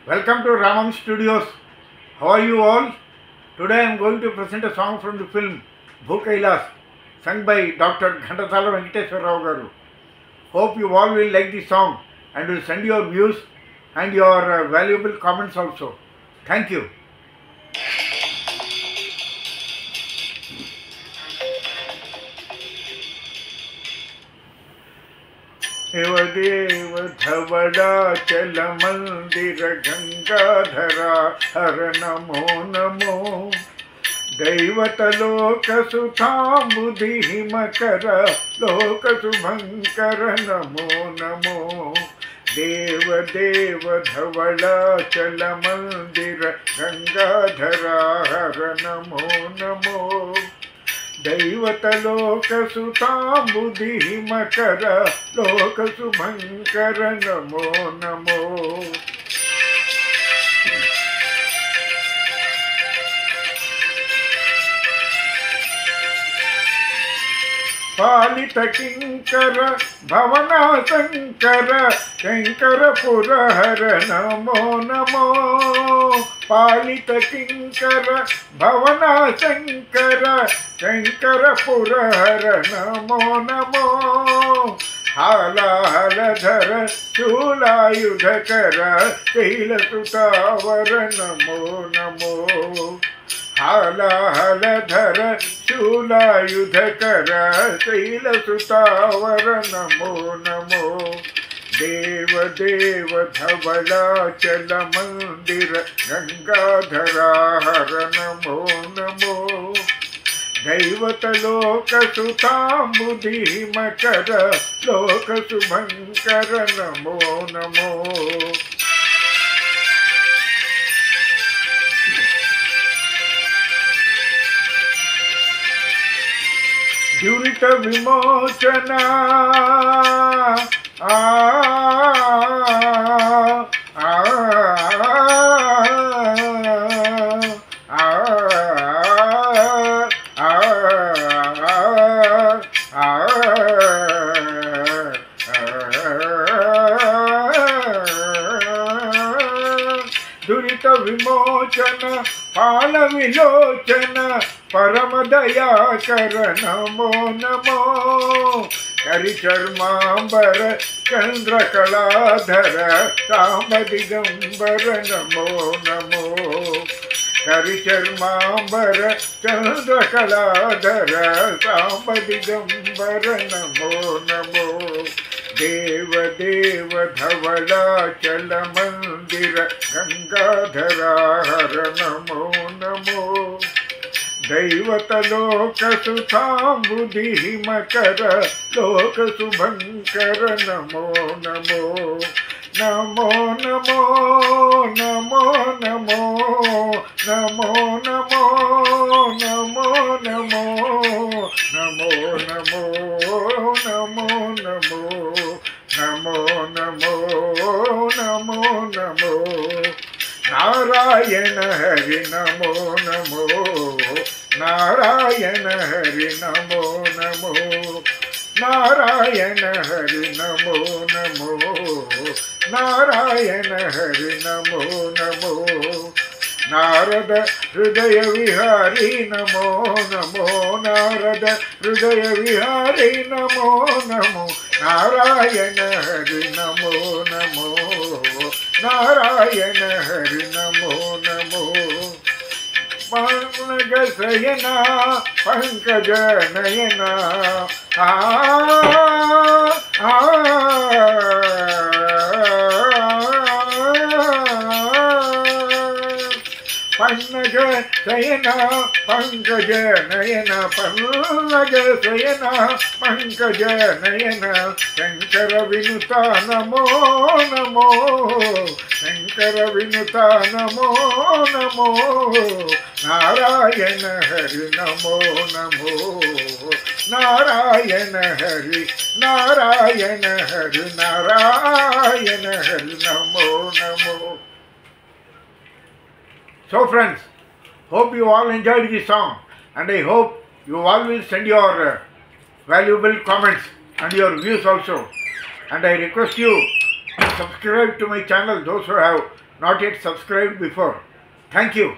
Welcome to Ramam Studios. How are you all? Today I am going to present a song from the film Bhukailas, sung by Dr. Ghantasala Venkateswara Rao Garu. Hope you all will like the song and will send your views and your valuable comments also. Thank you. देव धवलाचल मंदिर गंगाधरा हर नमो नमो दैवतलोक सुधांबुधि हिमकर लोक शुभंकर नमो नमो देव देव धवलाचल मंदिर गंगाधरा हर नमो नमो दैवतलोक सुधांबुधि हिमकर लोक शुभंकर नमो नमो पालित किंकर भवना शंकर शंकर पुरहर नमो नमो पालित किंकर भवना शंकर शंकर पुरहर नमो नमो हालाहलधर शूलायुधकर शैलसुतावर नमो नमो हालाहलधर शूलायुधकर शैलसुतावर नमो नमो देव देव धवलाचल मंदिर गंगाधरा हर नमो नमो दैवतलोक सुधांबुधि हिमकर लोक शुभंकर नमो नमो दुरित विमोचन दुरित विमोचन पाल विलोचन परम दया कर नमो नमो करिचर्मांबर चंद्रकलाधर सांब दिगंबर नमो नमो करिचर्मांबर चंद्रकलाधर सांब दिगंबर नमो नमो देव देव धवलाचल मंदिर गंगाधरा हर नमो नमो दैवतलोक सुधांबुधि हिमकर लोक शुभंकर नमो नमो नमो नमो नमो नमो नमो नमो नमो नमो नमो नमो नमो नमो नमो नमो नमो नमो नारायण हरि नमो नमो नारायण हरि नमो नमो नारायण हरि नमो नमो नारायण हरि नमो नमो नारद हृदय विहारी नमो नमो नारद हृदय विहारी नमो नमो नारायण हरि नमो नमो नारायण हरि नमो नमो पन्नग शयना पंकज नयना पन्नग शयना पंकज नयन पन्नग शयना पंकज नयन Shankar Vinuta Namo Namo Shankar Vinuta Namo Namo Narayan Hari Namo Namo Narayan Hari Narayan Hari Narayan Hari Namo Namo. So friends, hope you all enjoyed this song and I hope you all will send your valuable comments and your views also. And I request you and subscribe to my channel, those who have not yet subscribed before. Thank you.